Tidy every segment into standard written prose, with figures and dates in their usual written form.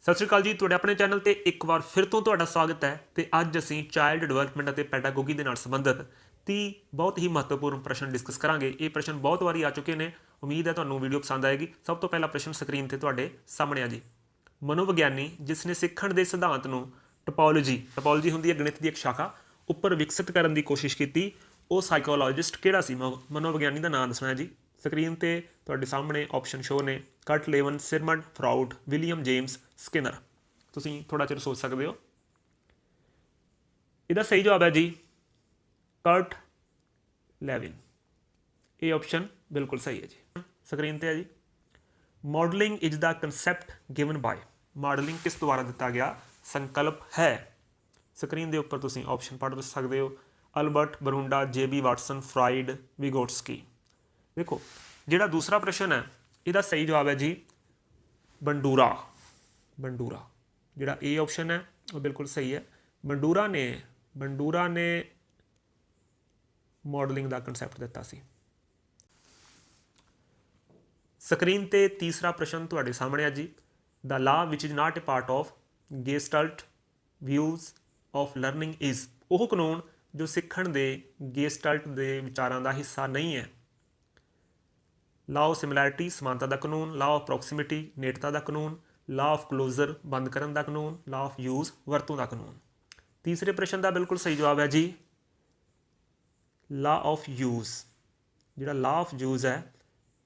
सत श्री अकाल जी, तुहाडे अपने चैनल ते एक बार फिर तो तुहाडा स्वागत है। तो अज असीं चाइल्ड डिवेलपमेंट और पैडागोगी दे नाल संबंधित 30 बहुत ही महत्वपूर्ण प्रश्न डिस्कस करांगे। ये प्रश्न बहुत बारी आ चुके हैं, उम्मीद है तुहानूं वीडियो पसंद आएगी। सब तो पहला प्रश्न स्क्रीन ते तुहाडे सामने आ जी। मनोविग्यानी जिसने सीखण दे सिद्धांत नूं टपॉलोजी हुंदी है गणित की एक शाखा उपर विकसित करने की कोशिश की, वो साइकोलॉजिस्ट किहड़ा सी? मनोविग्यानी का नाम दसना है जी। स्क्रीन ते तुहाडे सामने ऑप्शन शो ने कट लेवन, सिरमंड फ्राउड, विलियम जेम्स स्किनर। तुसीं थोड़ा चिर सोच सकते हो। इसका सही जवाब है जी कर्ट लेविन। ये ऑप्शन बिल्कुल सही है जी। स्क्रीन ते है जी। Modelling is the concept given by, modelling किस द्वारा दिता गया संकल्प है? स्क्रीन के उपर तुसीं ऑप्शन पढ़ सकते हो। Albert Bandura, J B. Watson, Freud, Vygotsky. देखो जिहड़ा दूसरा प्रश्न है इसका सही जवाब है जी बंडूरा। जिहड़ा ए ऑप्शन है वो बिल्कुल सही है। बंडूरा ने मॉडलिंग का कंसैप्ट दिता सी। स्क्रीन ते तीसरा प्रश्न तुहाडे सामने है जी। The law which is not a part of Gestalt views of learning is, वह कानून जो सीखण दे गेस्टल्ट दे विचारां दा हिस्सा नहीं है। लॉ ऑफ सिमिलैरिटी समानता का कानून, लॉ ऑफ प्रॉक्सिमिटी नेड़ता का कानून, लॉ ऑफ क्लोजर बंद करन दा कानून, लॉ ऑफ यूज वरतों का कानून। तीसरे प्रश्न का बिल्कुल सही जवाब है जी लॉ ऑफ यूज। जिहड़ा लॉ ऑफ यूज है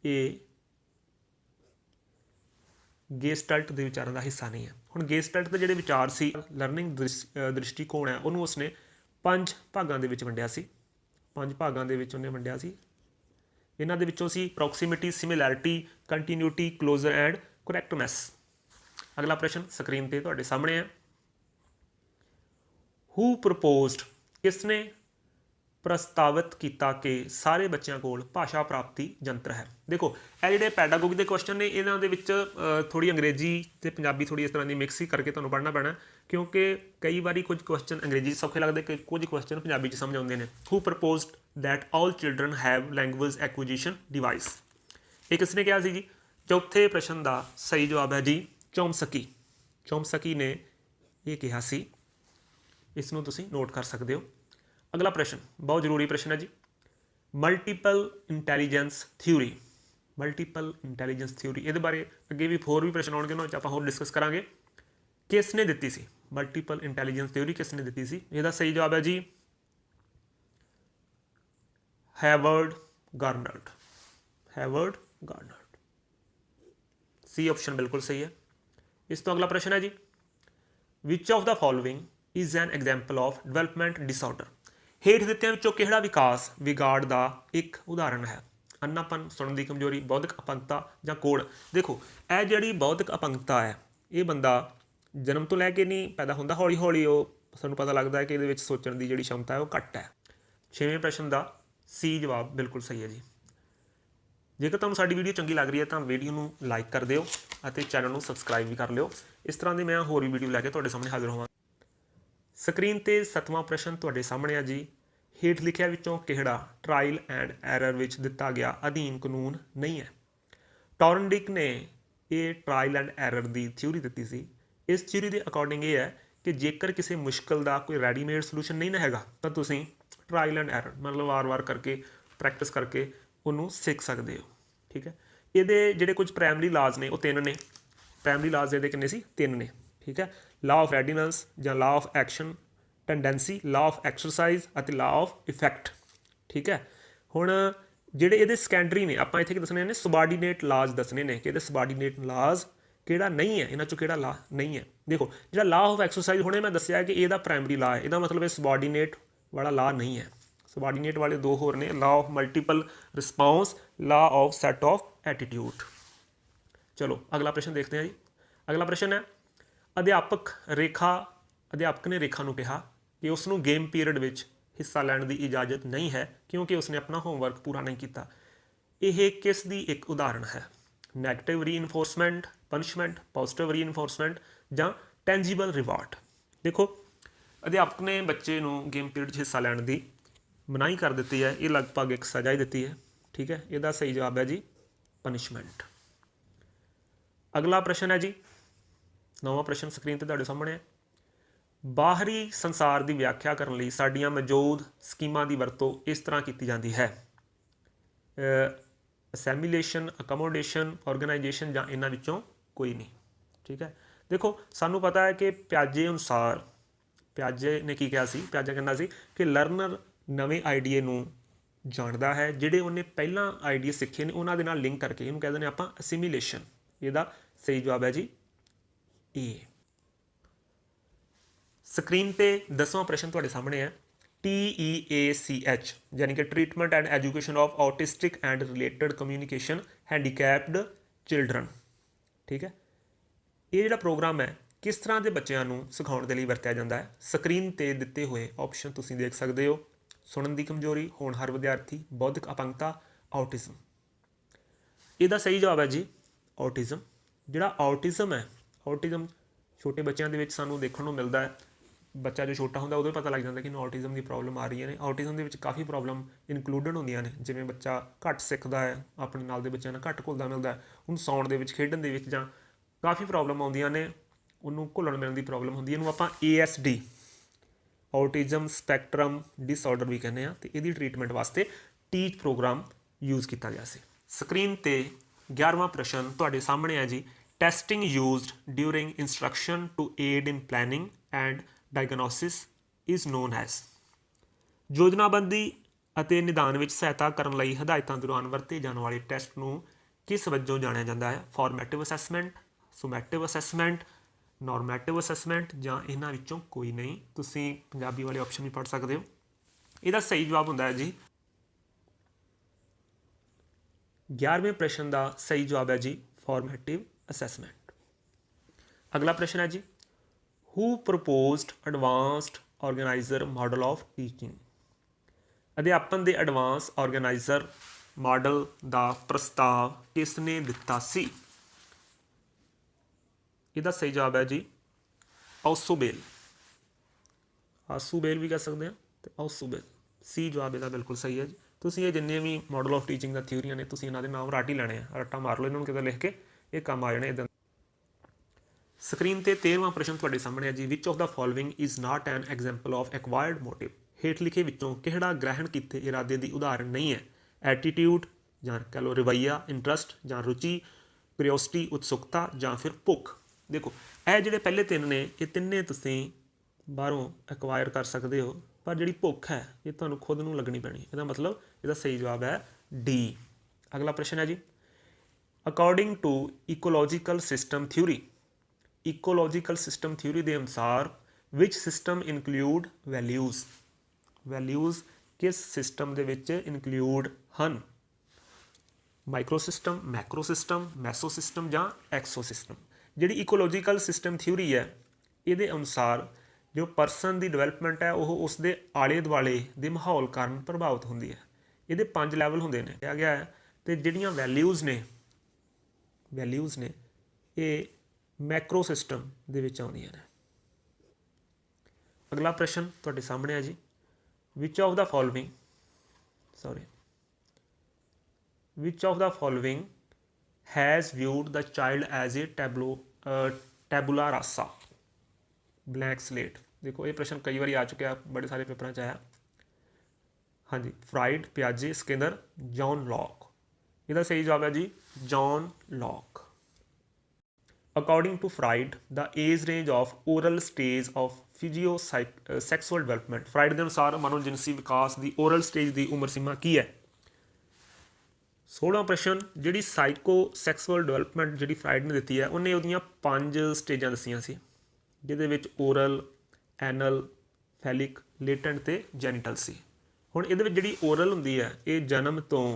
ये गेस्टल्ट के विचारों का हिस्सा नहीं है। हुण गेस्टल्ट के जिहड़े विचार सी लर्निंग दृष्टिकोण है उन्होंने उसने 5 भागों के वंडिया सी। 5 भागों के उन्हें वंडिया सी। इन्हां दे विचों सी proximity, similarity, continuity, closure and correctness. अगला प्रश्न स्क्रीन पे तुहाडे सामने है। हू प्रपोज्ड, किसने प्रस्तावित किया कि सारे बच्चों कोल भाषा प्राप्ति यंत्र है? देखो ये जिहड़े पैडागोगी के क्वेश्चन ने इन्हां दे विच थोड़ी अंग्रेजी ते पंजाबी थोड़ी इस तरह की मिक्स ही करके तुहानूं पढ़ना पैना, क्योंकि कई बार कुछ क्वेश्चन अंग्रेजी सौखे लगते कि कुछ क्वेश्चन पंजाबी समझ आउंदे ने। Who proposed that all children have language acquisition device, ये किसने कहा सी जी? चौथे प्रश्न का सही जवाब है जी चोम्स्की ने यह कहा सी। इसनूं तुसीं नोट कर सकते हो। अगला प्रश्न बहुत जरूरी प्रश्न है जी। मल्टीपल इंटैलीजेंस थ्योरी ये बारे अगे भी होर भी प्रश्न आउणगे, उन्हां विच आपां होर डिस्कस करांगे। किसने दित्ती सी मल्टीपल इंटैलीजेंस थ्योरी? किसने दित्ती सी? इसदा सही जवाब है जी हैवर्ड गार्नर्ड। सी ऑप्शन बिल्कुल सही है। इस तो अगला प्रश्न है जी which of the following is an example of development disorder, हेठ दित्तियां विचों किहड़ा विकास विगाड़ का एक उदाहरण है? अन्नापन, सुणन की कमजोरी, बौद्धिक अपंगता या कोड़। देखो यह जिहड़ी बौद्धिक अपंगता है ये बंदा जन्म तो लैके नहीं पैदा होंदा, हौली हौली सानूं पता लगता है कि ये सोचण की जिहड़ी क्षमता है वह घट है। 6वें प्रश्न का सी जवाब बिल्कुल सही है जी। जेकर तुहानूं साडी वीडियो चंगी लग रही है तो वीडियो नूं लाइक कर दिओ और चैनल नूं सबसक्राइब भी कर लिओ। इस तरह की मैं होर भी वीडियो लैके तुहाडे सामने हाजिर होवां। स्क्रीन ते 7वां प्रश्न तुहाडे सामने है जी। हेठ लिखिया विचों किहड़ा ट्रायल एंड एरर विच दिता गया अधीन कानून नहीं है? टॉर्नडिक ने ये ट्रायल एंड एरर की थ्योरी दी सी। इस थ्योरी के अकॉर्डिंग ये है कि जेकर किसी मुश्किल का कोई रेडीमेड सलूशन नहीं ना हैगा तो तुसीं ट्रायल एंड एरर मतलब वार करके प्रैक्टिस करके उन्होंने सीख सकते हो। ठीक है, ये जिहड़े कुछ प्राइमरी लाज ने वो 3 ने। प्राइमरी लाज ये किन्ने सी? 3 ने। ठीक है, लॉ ऑफ रेडीनेस या law of action tendency, law of exercise और लॉ ऑफ इफैक्ट। ठीक है, हुण जिहड़े ये सैकेंडरी ने आपां इत्थे दसने ने सबॉर्डीनेट लाज दसने ने कि सबॉर्डीनेट लाज किहड़ा नहीं है, इन्हां चों किहड़ा लॉ नहीं है। देखो जिहड़ा लॉ ऑफ एक्सरसाइज हुणे मैं दस्सिया कि ਇਹਦਾ प्राइमरी लॉ है, ਇਹਦਾ मतलब सबॉर्डीनेट वाला लॉ नहीं है। सबॉर्डीनेट वाले 2 होर ने, law of multiple response, law of set of attitude. चलो अगला प्रश्न देखते हैं जी। अगला प्रश्न है अध्यापक ने रेखा नूं कहा कि उसनूं गेम पीरियड विच हिस्सा लैण की इजाजत नहीं है क्योंकि उसने अपना होमवर्क पूरा नहीं किया। यह किस दी एक उदाहरण है? Negative reinforcement, punishment, positive reinforcement या टेंजीबल रिवार्ड। देखो अध्यापक ने बच्चे नूं गेम पीरियड हिस्सा लैण की मनाही कर दी है, ये लगभग एक सजा ही दी है। ठीक है, इसका सही जवाब है जी पनिशमेंट। अगला प्रश्न है जी 9ਵਾਂ ਪ੍ਰਸ਼ਨ ਸਕਰੀਨ ਤੇ ਤੁਹਾਡੇ ਸਾਹਮਣੇ ਹੈ। ਬਾਹਰੀ ਸੰਸਾਰ ਦੀ ਵਿਆਖਿਆ ਕਰਨ ਲਈ ਸਾਡੀਆਂ ਮੌਜੂਦ ਸਕੀਮਾਂ ਦੀ ਵਰਤੋਂ ਇਸ ਤਰ੍ਹਾਂ ਕੀਤੀ ਜਾਂਦੀ ਹੈ। ਅਸੈਮੀਲੇਸ਼ਨ, ਅਕਮੋਡੇਸ਼ਨ, ਆਰਗੇਨਾਈਜੇਸ਼ਨ ਜਾਂ ਇਹਨਾਂ ਵਿੱਚੋਂ ਕੋਈ ਨਹੀਂ। ਠੀਕ ਹੈ, ਦੇਖੋ ਸਾਨੂੰ ਪਤਾ ਹੈ ਕਿ ਪਿਆਜੇ ਅਨੁਸਾਰ, ਪਿਆਜੇ ਨੇ ਕੀ ਕਿਹਾ ਸੀ, ਪਿਆਜਾ ਕਹਿੰਦਾ ਸੀ ਕਿ ਲਰਨਰ ਨਵੇਂ ਆਈਡੀਏ ਨੂੰ ਜਾਣਦਾ ਹੈ, ਜਿਹੜੇ ਉਹਨੇ ਪਹਿਲਾਂ ਆਈਡੀਏ ਸਿੱਖੇ ਨੇ ਉਹਨਾਂ ਦੇ ਨਾਲ ਲਿੰਕ ਕਰਕੇ, ਇਹਨੂੰ ਕਹਿੰਦੇ ਨੇ ਆਪਾਂ ਅਸਿਮੀਲੇਸ਼ਨ। ਇਹਦਾ ਸਹੀ ਜਵਾਬ ਹੈ ਜੀ ਏ। ਸਕਰੀਨ ਤੇ 10ਵਾਂ ਪ੍ਰਸ਼ਨ ਤੁਹਾਡੇ ਸਾਹਮਣੇ ਹੈ। TEACH ਯਾਨੀ ਕਿ treatment and education of autistic and related communication handicapped children. ਠੀਕ ਹੈ, ਇਹ ਜਿਹੜਾ ਪ੍ਰੋਗਰਾਮ ਹੈ ਕਿਸ ਤਰ੍ਹਾਂ ਦੇ ਬੱਚਿਆਂ ਨੂੰ ਸਿਖਾਉਣ ਦੇ ਲਈ ਵਰਤਿਆ ਜਾਂਦਾ ਹੈ। ਸਕਰੀਨ ਤੇ ਦਿੱਤੇ ਹੋਏ ਆਪਸ਼ਨ ਤੁਸੀਂ ਦੇਖ ਸਕਦੇ ਹੋ। ਸੁਣਨ ਦੀ ਕਮਜ਼ੋਰੀ, ਹੋਣਹਾਰ ਵਿਦਿਆਰਥੀ, ਬੌਧਿਕ ਅਪੰਗਤਾ, ਆਊਟਿਜ਼ਮ। ਇਹਦਾ ਸਹੀ ਜਵਾਬ ਹੈ ਜੀ ਆਊਟਿਜ਼ਮ। ਜਿਹੜਾ ਆਊਟਿਜ਼ਮ ਹੈ, ਆਊਟਿਜ਼ਮ ਛੋਟੇ ਬੱਚਿਆਂ ਦੇ ਵਿੱਚ ਸਾਨੂੰ ਦੇਖਣ ਨੂੰ ਮਿਲਦਾ ਹੈ। ਬੱਚਾ ਜੋ ਛੋਟਾ ਹੁੰਦਾ ਉਦੋਂ ਹੀ ਪਤਾ ਲੱਗ ਜਾਂਦਾ ਕਿ ਇਹਨੂੰ ਆਊਟਿਜ਼ਮ ਦੀ ਪ੍ਰੋਬਲਮ ਆ ਰਹੀਆਂ ਨੇ। ਆਊਟਿਜ਼ਮ ਦੇ ਵਿੱਚ ਕਾਫੀ ਪ੍ਰੋਬਲਮ ਇਨਕਲੂਡਡ ਹੁੰਦੀਆਂ ਨੇ, ਜਿਵੇਂ ਬੱਚਾ ਘੱਟ ਸਿੱਖਦਾ ਹੈ, ਆਪਣੇ ਨਾਲ ਦੇ ਬੱਚਿਆਂ ਨਾਲ ਘੱਟ ਘੁਲਦਾ ਮਿਲਦਾ ਹੈ, ਉਹਨੂੰ ਸੌਣ ਦੇ ਵਿੱਚ, ਖੇਡਣ ਦੇ ਵਿੱਚ ਜਾਂ ਕਾਫੀ ਪ੍ਰੋਬਲਮ ਆਉਂਦੀਆਂ ਨੇ, ਉਹਨੂੰ ਘੁਲਣ ਮਿਲਣ ਦੀ ਪ੍ਰੋਬਲਮ ਹੁੰਦੀ ਹੈ। ਇਹਨੂੰ ਆਪਾਂ ASD ਆਊਟਿਜ਼ਮ ਸਪੈਕਟਰਮ ਡਿਸਆਰਡਰ ਵੀ ਕਹਿੰਦੇ ਹਾਂ, ਅਤੇ ਇਹਦੀ ਟ੍ਰੀਟਮੈਂਟ ਵਾਸਤੇ ਟੀਚ ਪ੍ਰੋਗਰਾਮ ਯੂਜ਼ ਕੀਤਾ ਗਿਆ ਸੀ। ਸਕਰੀਨ ਤੇ 11ਵਾਂ ਪ੍ਰਸ਼ਨ ਤੁਹਾਡੇ ਸਾਹਮਣੇ ਹੈ ਜੀ। Testing used during instruction to aid in planning and diagnosis is known as. ਯੋਜਨਾਬੰਦੀ ਅਤੇ ਨਿਦਾਨ ਵਿੱਚ ਸਹਾਇਤਾ ਕਰਨ ਲਈ ਹਦਾਇਤਾਂ ਦੌਰਾਨ ਵਰਤੇ ਜਾਣ ਵਾਲੇ ਟੈਸਟ ਨੂੰ ਕਿਸ ਵਜੋਂ ਜਾਣਿਆ ਜਾਂਦਾ ਹੈ। ਫਾਰਮੈਟਿਵ ਅਸੈਸਮੈਂਟ, ਸੁਮੈਟਿਵ ਅਸੈਸਮੈਂਟ, ਨੋਰਮੈਟਿਵ ਅਸੈਸਮੈਂਟ ਜਾਂ ਇਹਨਾਂ ਵਿੱਚੋਂ ਕੋਈ ਨਹੀਂ। ਤੁਸੀਂ ਪੰਜਾਬੀ ਵਾਲੇ ਆਪਸ਼ਨ ਵੀ ਪੜ੍ਹ ਸਕਦੇ ਹੋ। ਇਹਦਾ ਸਹੀ ਜਵਾਬ ਹੁੰਦਾ ਹੈ ਜੀ 11ਵੇਂ ਪ੍ਰਸ਼ਨ ਦਾ ਸਹੀ ਜਵਾਬ ਹੈ ਜੀ ਫਾਰਮੈਟਿਵ ਅਸੈਸਮੈਂਟ। ਅਗਲਾ ਪ੍ਰਸ਼ਨ ਹੈ ਜੀ। Who proposed advanced organiser model of teaching. ਅਧਿਆਪਨ ਦੇ ਐਡਵਾਂਸ ਆਰਗੇਨਾਈਜ਼ਰ ਮਾਡਲ ਦਾ ਪ੍ਰਸਤਾਵ ਕਿਸ ਨੇ ਦਿੱਤਾ ਸੀ। ਇਹਦਾ ਸਹੀ ਜਵਾਬ ਹੈ ਜੀ ਆਉਸੂਬੇਲ। ਆਸੂਬੇਲ ਵੀ ਕਹਿ ਸਕਦੇ ਹਾਂ ਅਤੇ ਆਉਸੂਬੇਲ। ਸੀ ਜਵਾਬ ਇਹਦਾ ਬਿਲਕੁਲ ਸਹੀ ਹੈ ਜੀ। ਤੁਸੀਂ ਇਹ ਜਿੰਨੇ ਵੀ ਮਾਡਲ ਆਫ ਟੀਚਿੰਗ ਦਾ ਥਿਊਰੀਆਂ ਨੇ, ਤੁਸੀਂ ਇਹਨਾਂ ਦੇ ਨਾਮ ਰੱਟ ਹੀ ਲੈਣੇ ਆ, ਰੱਟਾ ਮਾਰ ਲਓ ਇਹਨਾਂ ਨੂੰ ਕਿਤੇ ਲਿਖ ਕੇ, ਇਹ ਕੰਮ ਆ ਜਾਣੇ ਇੱਦਾਂ। ਸਕਰੀਨ ਤੇ 13ਵਾਂ ਪ੍ਰਸ਼ਨ ਤੁਹਾਡੇ ਸਾਹਮਣੇ ਹੈ ਜੀ। Which of the following is not an example of acquired motive. ਹੇਠ ਲਿਖੇ ਵਿੱਚੋਂ ਕਿਹੜਾ ਗ੍ਰਹਿਣ ਕੀਤੇ ਇਰਾਦੇ ਦੀ ਉਦਾਹਰਣ ਨਹੀਂ ਹੈ। ਐਟੀਟਿਊਡ ਜਾਂ ਕਹਿ ਲਓ ਰਵੱਈਆ, ਇੰਟਰਸਟ ਜਾਂ ਰੁਚੀ, ਕਿਉਰਿਓਸਿਟੀ ਉਤਸੁਕਤਾ ਜਾਂ ਫਿਰ ਭੁੱਖ। ਦੇਖੋ ਇਹ ਜਿਹੜੇ ਪਹਿਲੇ ਤਿੰਨ ਨੇ, ਇਹ ਤਿੰਨੇ ਤੁਸੀਂ ਬਾਹਰੋਂ ਐਕਵਾਇਰ ਕਰ ਸਕਦੇ ਹੋ, ਪਰ ਜਿਹੜੀ ਭੁੱਖ ਹੈ ਇਹ ਤੁਹਾਨੂੰ ਖੁਦ ਨੂੰ ਲੱਗਣੀ ਪੈਣੀ। ਇਹਦਾ ਮਤਲਬ ਇਹਦਾ ਸਹੀ ਜਵਾਬ ਹੈ ਡੀ। ਅਗਲਾ ਪ੍ਰਸ਼ਨ ਹੈ ਜੀ। According to ecological system theory. Ecological system theory ਦੇ ਅਨੁਸਾਰ which system include values. Values ਕਿਸ ਸਿਸਟਮ ਦੇ ਵਿੱਚ ਇਨਕਲੂਡ ਹਨ। Micro system, macro system, meso system ਜਾਂ ਐਕਸੋ ਸਿਸਟਮ। ਜਿਹੜੀ ਇਕੋਲੋਜੀਕਲ ਸਿਸਟਮ ਥਿਊਰੀ ਹੈ ਇਹਦੇ ਅਨੁਸਾਰ ਜੋ ਪਰਸਨ ਦੀ ਡਿਵੈਲਪਮੈਂਟ ਹੈ ਉਹ ਉਸ ਦੇ ਆਲੇ ਦੁਆਲੇ ਦੇ ਮਾਹੌਲ ਕਾਰਨ ਪ੍ਰਭਾਵਿਤ ਹੁੰਦੀ ਹੈ। ਇਹਦੇ 5 ਲੈਵਲ ਹੁੰਦੇ ਨੇ ਕਿਹਾ ਗਿਆ ਹੈ, ਅਤੇ ਜਿਹੜੀਆਂ ਵੈਲਿਊਜ਼ ਨੇ ਇਹ ਮੈਕਰੋ ਸਿਸਟਮ ਦੇ ਵਿੱਚ ਆਉਂਦੀਆਂ ਨੇ। ਅਗਲਾ ਪ੍ਰਸ਼ਨ ਤੁਹਾਡੇ ਸਾਹਮਣੇ ਹੈ ਜੀ। Which of the following has viewed the child as a tabula rasa. Blank slate. ਦੇਖੋ ਇਹ ਪ੍ਰਸ਼ਨ ਕਈ ਵਾਰੀ ਆ ਚੁੱਕਿਆ, ਬੜੇ ਸਾਰੇ ਪੇਪਰਾਂ 'ਚ ਆਇਆ। ਹਾਂਜੀ, ਫਰਾਇਡ, ਪਿਆਜੇ, ਸਕਿਨਰ, ਜੌਨ ਲੌਕ। ਇਹਦਾ ਸਹੀ ਜਵਾਬ ਹੈ ਜੀ John Locke. According to Freud ਦਾ age range of oral stage of sexual development. Freud ਦੇ ਅਨੁਸਾਰ ਮਨੋਜਿਨਸੀ ਵਿਕਾਸ ਦੀ ਓਰਲ ਸਟੇਜ ਦੀ ਉਮਰ ਸੀਮਾ ਕੀ ਹੈ। 16ਵਾਂ ਪ੍ਰਸ਼ਨ। ਜਿਹੜੀ ਸਾਈਕੋ ਸੈਕਸੁਅਲ ਡਿਵੈਲਪਮੈਂਟ ਜਿਹੜੀ ਫਰਾਇਡ ਨੇ ਦਿੱਤੀ ਹੈ, ਉਹਨੇ ਉਹਦੀਆਂ 5 ਸਟੇਜਾਂ ਦੱਸੀਆਂ ਸੀ, ਜਿਹਦੇ ਵਿੱਚ ਓਰਲ, ਐਨਲ, ਫੈਲਿਕ, ਲੇਟੈਂਟ ਅਤੇ ਜੈਨੀਟਲ ਸੀ। ਹੁਣ ਇਹਦੇ ਵਿੱਚ ਜਿਹੜੀ ਓਰਲ ਹੁੰਦੀ ਹੈ ਇਹ ਜਨਮ ਤੋਂ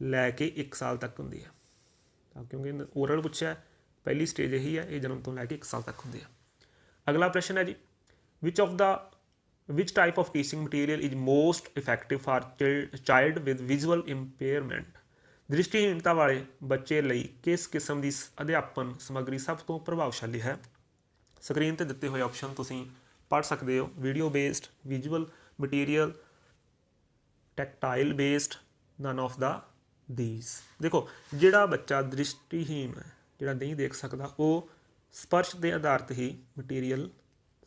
ਲੈ ਕੇ 1 ਸਾਲ ਤੱਕ ਹੁੰਦੀ ਹੈ, ਕਿਉਂਕਿ ਓਰਲ ਪੁੱਛਿਆ, ਪਹਿਲੀ ਸਟੇਜ ਇਹੀ ਹੈ, ਇਹ ਜਨਮ ਤੋਂ ਲੈ ਕੇ 1 ਸਾਲ ਤੱਕ ਹੁੰਦੀ ਹੈ। ਅਗਲਾ ਪ੍ਰਸ਼ਨ ਹੈ ਜੀ। Which type of teaching material is most effective for child with visual impairment. ਦ੍ਰਿਸ਼ਟੀਹੀਣਤਾ ਵਾਲੇ ਬੱਚੇ ਲਈ ਕਿਸ ਕਿਸਮ ਦੀ ਅਧਿਆਪਨ ਸਮੱਗਰੀ ਸਭ ਤੋਂ ਪ੍ਰਭਾਵਸ਼ਾਲੀ ਹੈ। ਸਕਰੀਨ 'ਤੇ ਦਿੱਤੇ ਹੋਏ ਆਪਸ਼ਨ ਤੁਸੀਂ ਪੜ੍ਹ ਸਕਦੇ ਹੋ। Video based, visual material, tactile based, none of the these. ਦੇਖੋ ਜਿਹੜਾ ਬੱਚਾ ਦ੍ਰਿਸ਼ਟੀਹੀਣ ਹੈ, ਜਿਹੜਾ ਨਹੀਂ ਦੇਖ ਸਕਦਾ, ਉਹ स्पर्श के आधारित ही मटीरियल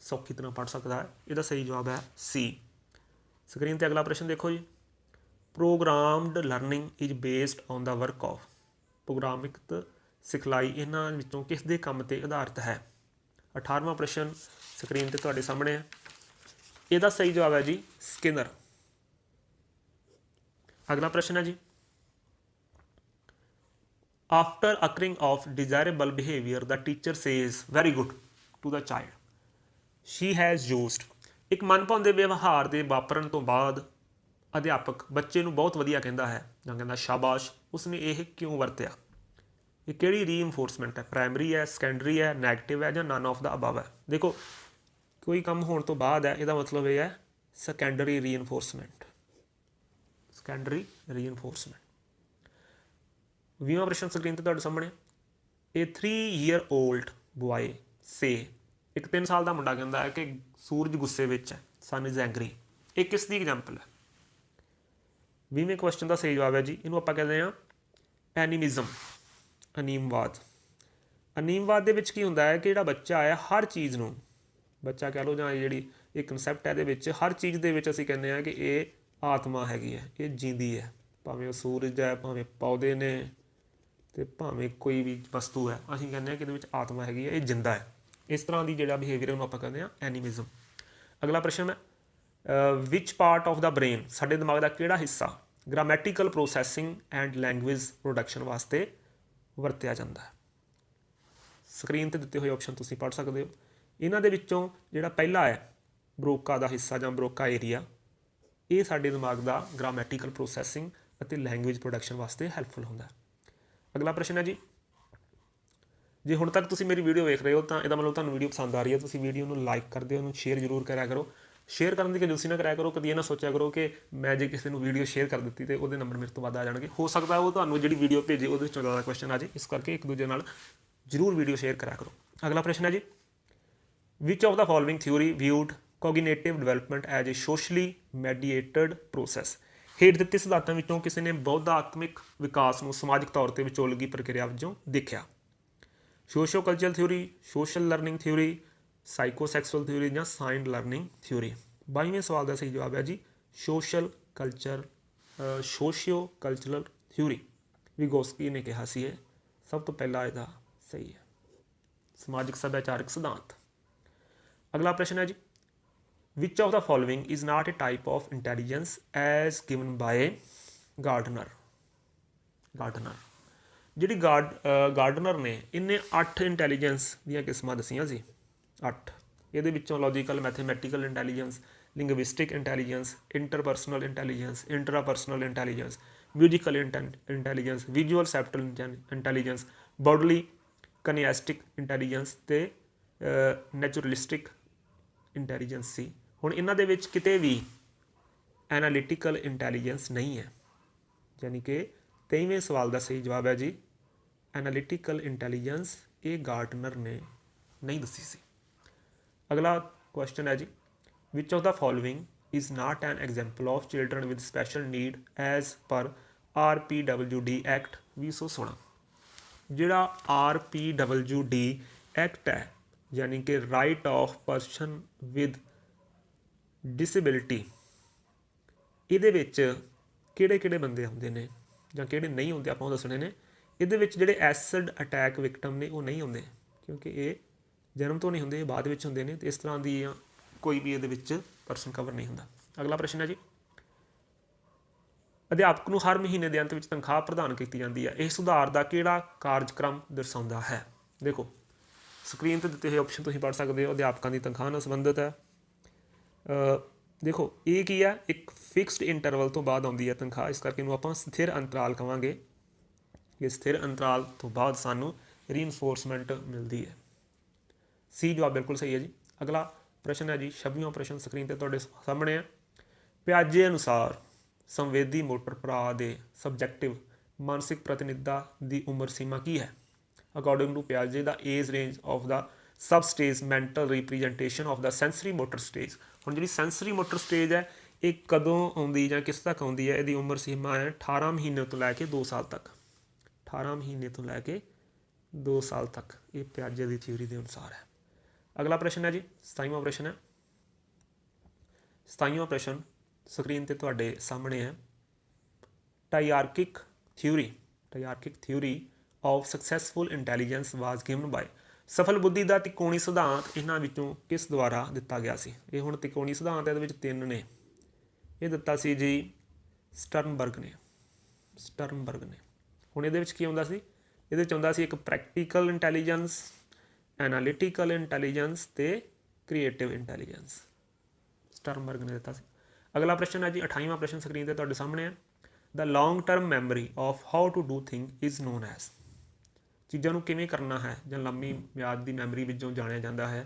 सौखी तरह पढ़ सकता है। इसका सही जवाब है सी। स्क्रीन पर अगला प्रश्न देखो जी। Programmed learning is based on the work of. प्रोग्रामिक सिखलाई इन्हां विचों किस दे काम ते आधारित है। 18वां प्रश्न स्क्रीन ते तुहाडे सामने है। इसका सही जवाब है जी स्किनर। अगला प्रश्न है जी। After occurring of desirable behaviour the teacher says very good to the child she has used. एक मनभाउंदे व्यवहार के वापरन तो बाद अध्यापक बच्चे नूं बहुत वधिया कहता है जां कहंदा शाबाश, उसने यह क्यों वरत्या। ये किहड़ी रीइनफोर्समेंट है, प्राइमरी है, सैकेंडरी है, नैगेटिव है, जां नन ऑफ द अबव है। देखो कोई काम होने तो बाद है, इसका मतलब यह है सैकेंडरी रीइनफोर्समेंट। Secondary reinforcement. 20वां प्रश्न स्क्रीन पर तुहाडे सामने। ए 3 ईयर ओल्ड बॉय से, एक 3 साल का मुंडा कहता है कि सूरज गुस्से विच है, सन इज एंग्री। ये किस दी एग्जाम्पल है। 20वें क्वेश्चन का सही जवाब है जी, इनू आपां कहते हैं एनीमिज्म, अनीमवाद। अनीमवाद दे विच की हुंदा है कि जिहड़ा बच्चा है हर चीज़ नूं, बच्चा कह लो जां जिहड़ी एक कंसैप्ट है, इहदे हर चीज़ दे विच असीं कहने हैं कि ये आत्मा हैगी है, ये जींदी है। भावें वो सूरज है, भावें पौधे ने, ते भावें कोई भी वस्तु है, असीं कहने कि इहदे विच आत्मा हैगी है, ये जिंदा है। इस तरह की जिहड़ा बिहेवियर उहनूं आपां कहते हैं एनीमिज्म। अगला प्रश्न है which part of the brain, साडे दिमाग का किहड़ा हिस्सा grammatical processing and language production वास्ते वरत्या जाता है। स्क्रीन पर दिते हुए ऑप्शन तुसीं पढ़ सकते हो। इन्हां दे विच्चों जिहड़ा पहला है ब्रोका का हिस्सा जां ब्रोका एरिया, ये साडे दिमाग का ग्रामैटिकल प्रोसैसिंग और लैंगुएज प्रोडक्शन वास्ते हैल्पफुल होंदा है। अगला प्रश्न है जी, जे हुण तक तुसीं मेरी वीडियो देख रहे हो तो इसका मतलब तुहानूं वीडियो पसंद आ रही है, तुसीं वीडियो नूं लाइक कर दिओ, शेयर जरूर करा करो। शेयर करने की कंजूसी ना कराया करो, कभी ये ना सोचा करो कि मैं जो किसी को वीडियो शेयर कर दी तो वो नंबर मेरे तो वध आ जाएंगे। हो सकता है वो तो जी वीडियो भेजे वो ज़्यादा क्वेश्चन आ जाए, इस करके एक दूजे नाल जरूर वीडियो शेयर करा करो। अगला प्रश्न है जी, which of the following theory viewed cognitive development as a socially mediated process. हेठ दिते सिद्धांतों विचों किसी ने बौद्धात्मिक विकास को समाजिक तौर पर विचोलगी प्रक्रिया वजों देखा। Socio cultural theory, social learning theory, psychosexual theory या साइंड लर्निंग थ्योरी। 22वें सवाल का सही जवाब है जी सोशियो कल्चरल थ्योरी। विगोस्की ने कहा सी सब तो पहला इसका सही है, समाजिक सभ्याचारक सिद्धांत। अगला प्रश्न है जी, which of the following is not a type of intelligence as given by Gardner. जी गार्डनर ने इन्हें 8 इंटैलीजेंस दी किस्मां दसियां सी, 8। ये logical mathematical intelligence, linguistic intelligence, interpersonal intelligence, intrapersonal intelligence, musical intelligence, visual spatial intelligence, bodily kinesthetic intelligence ते naturalistic intelligence सी। हुण इन्हां दे विच किते भी एनालिटिकल इंटैलीजेंस नहीं है, यानी कि 23वें सवाल का सही जवाब है जी एनालिटिकल इंटैलीजेंस, ये गार्डनर ने नहीं दसी सी। अगला क्वेश्चन है जी, which of the following is not an example of children with special need as per RPWD act 2016। जिहड़ा RPWD एक्ट है, यानी कि right of person with disability, इहदे विच किहड़े बंदे आउंदे ने जां किहड़े नहीं आउंदे आपां दसणे ने। इहदे विच जिहड़े एसिड अटैक विक्टम ने वो नहीं आउंदे, क्योंकि ये जन्म तो नहीं होंगे, बाद में होंगे ने, तो इस तरह की कोई भी ये परसन कवर नहीं होंदा। अगला प्रश्न है जी, अध्यापक नूं हर महीने के अंत में तनख्वाह प्रदान की जाती है, यह सुधार का किहड़ा कार्यक्रम दर्शाता है। देखो स्क्रीन पर दिते हुए ऑप्शन तुसीं पढ़ सकते हो, अध्यापकों की तनख्वाह नाल संबंधित है। देखो ये की है, एक फिक्सड इंटरवल तो बाद आती है तनख्वाह, इस करके इनू आपां स्थिर अंतराल कहांगे कि स्थिर अंतराल तो बाद सानू रीइनफोर्समेंट मिलती है। सी जवाब बिल्कुल सही है जी। अगला प्रश्न है जी 26वां प्रश्न स्क्रीन पर तुहाडे सामने है। पियाजे अनुसार संवेदी मोटर भरा दे सबजैक्टिव मानसिक प्रतिनिधिता की उम्र सीमा की है। अकॉर्डिंग टू पियाजे the age range of the sub stage mental representation of the sensory motor stage. हुण जिहड़ी सेंसरी मोटर स्टेज है ये कदों आउंदी जां किस तक आउंदी है, इसकी उम्र सीमा है 18 महीने तो लैके 2 साल तक। 18 महीने तो लैके 2 ਸਾਲ तक। ये पियाजे की थ्योरी के अनुसार है। अगला प्रश्न है जी 27वां प्रश्न है। 27वां प्रश्न स्क्रीन पर तुहाडे सामने है। Triarchic theory of successful intelligence was given by. सफल बुद्धि का त्रिकोणी सिद्धांत इन्हां विचों किस द्वारा दिता गया सी? ये हुण त्रिकोणी सिद्धांत इहदे विच 3 ने। ये दिता सी जी स्टर्नबर्ग ने। हुण इहदे विच की आउंदा सी? इहदे विच आउंदा सी एक प्रैक्टिकल इंटैलीजेंस, एनालिटिकल इंटैलीजेंस ते क्रिएटिव इंटैलीजेंस। स्टर्नबर्ग ने दिता सी। अगला प्रश्न है जी 28वां प्रश्न स्क्रीन पर तुहाडे सामने है। The long term memory of how to do thing is known as. चीज़ों को किवें करना है जां लंबी म्याद की मैमरी विचों जाणिया जाता है,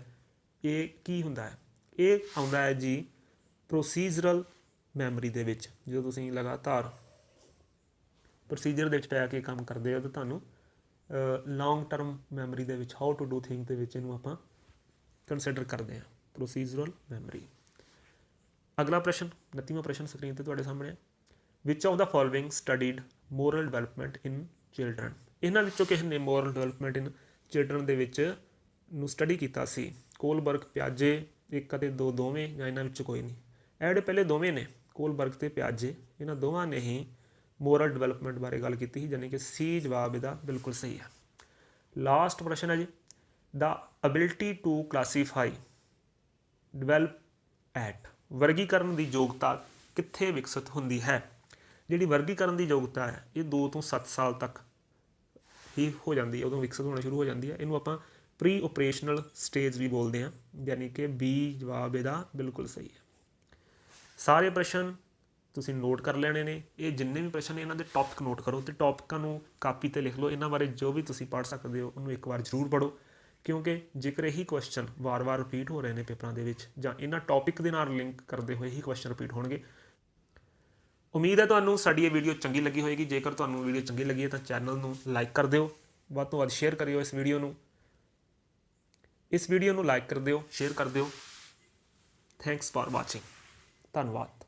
ये की हुंदा है? ये आउंदा है जी प्रोसीजरल मैमरी दे विच। जो तुसीं लगातार प्रोसीजर दे विच पै के काम करते हो तो तुहानूं लॉन्ग टर्म मैमरी दे विच हाउ टू डू थिंग दे विच इहनूं आपां कंसिडर करते हैं प्रोसीजरल मैमरी। अगला प्रश्न 29वां प्रश्न स्क्रीन पर तुहाडे सामने है। Which of the following studied moral development in children. इन्हां विचों किस ने मोरल डिवेलपमेंट इन चिल्ड्रन दे विच नूं स्टडी कीता सी? कोलबर्ग, पियाजे, एक अते दो दोवें जां इन्हां विचों कोई नहीं? ਇਹ ਜਿਹੜੇ ਪਹਿਲੇ ਦੋਵੇਂ ਨੇ ਕੋਲਬਰਗ ਤੇ ਪਿਆਜੇ, ਇਹਨਾਂ ਦੋਵਾਂ ਨੇ ਹੀ ਮੋਰਲ ਡਿਵੈਲਪਮੈਂਟ ਬਾਰੇ ਗੱਲ ਕੀਤੀ ਸੀ, ਯਾਨੀ ਕਿ ਸੀ ਜਵਾਬ ਇਹਦਾ ਬਿਲਕੁਲ ਸਹੀ ਹੈ। ਲਾਸਟ ਪ੍ਰਸ਼ਨ ਹੈ ਜੀ ਦ ability to classify develop at. ਵਰਗੀਕਰਨ ਦੀ ਯੋਗਤਾ ਕਿੱਥੇ ਵਿਕਸਿਤ ਹੁੰਦੀ ਹੈ? ਜਿਹੜੀ ਵਰਗੀਕਰਨ ਦੀ ਯੋਗਤਾ ਹੈ ਇਹ 2 ਤੋਂ 7 ਸਾਲ ਤੱਕ ਹੀ ਹੋ ਜਾਂਦੀ ਹੈ, ਉਦੋਂ ਵਿਕਸਿਤ ਹੋਣਾ ਸ਼ੁਰੂ ਹੋ ਜਾਂਦੀ ਹੈ। ਇਹਨੂੰ ਆਪਾਂ ਪ੍ਰੀ ਓਪਰੇਸ਼ਨਲ ਸਟੇਜ ਵੀ ਬੋਲਦੇ ਹਾਂ, ਯਾਨੀ ਕਿ ਬੀ ਜਵਾਬ ਇਹਦਾ ਬਿਲਕੁਲ ਸਹੀ ਹੈ। ਸਾਰੇ ਪ੍ਰਸ਼ਨ ਤੁਸੀਂ ਨੋਟ ਕਰ ਲੈਣੇ ਨੇ। ਇਹ ਜਿੰਨੇ ਵੀ ਪ੍ਰਸ਼ਨ ਨੇ ਇਹਨਾਂ ਦੇ ਟੌਪਿਕ ਨੋਟ ਕਰੋ ਅਤੇ ਟੌਪਿਕਾਂ ਨੂੰ ਕਾਪੀ 'ਤੇ ਲਿਖ ਲਓ। ਇਹਨਾਂ ਬਾਰੇ ਜੋ ਵੀ ਤੁਸੀਂ ਪੜ੍ਹ ਸਕਦੇ ਹੋ ਉਹਨੂੰ ਇੱਕ ਵਾਰ ਜ਼ਰੂਰ ਪੜ੍ਹੋ, ਕਿਉਂਕਿ ਜੇਕਰ ਇਹੀ ਕੁਐਸਚਨ ਵਾਰ-ਵਾਰ ਰਿਪੀਟ ਹੋ ਰਹੇ ਨੇ ਪੇਪਰਾਂ ਦੇ ਵਿੱਚ ਜਾਂ ਇਹਨਾਂ ਟੌਪਿਕ ਦੇ ਨਾਲ ਲਿੰਕ ਕਰਦੇ ਹੋਏ ਹੀ ਕੁਐਸਚਨ ਰਿਪੀਟ ਹੋਣਗੇ। ਉਮੀਦ ਹੈ ਤੁਹਾਨੂੰ ਸਾਡੀ ਇਹ ਵੀਡੀਓ ਚੰਗੀ ਲੱਗੀ ਹੋਏਗੀ। ਜੇਕਰ ਤੁਹਾਨੂੰ ਵੀਡੀਓ ਚੰਗੀ ਲੱਗੀ ਹੈ ਤਾਂ ਚੈਨਲ ਨੂੰ ਲਾਈਕ ਕਰ ਦਿਓ, ਵੱਧ ਤੋਂ ਵੱਧ ਸ਼ੇਅਰ ਕਰਿਓ ਇਸ ਵੀਡੀਓ ਨੂੰ ਲਾਈਕ ਕਰ ਦਿਓ, ਸ਼ੇਅਰ ਕਰ ਦਿਓ। Thanks for watching. ਧੰਨਵਾਦ।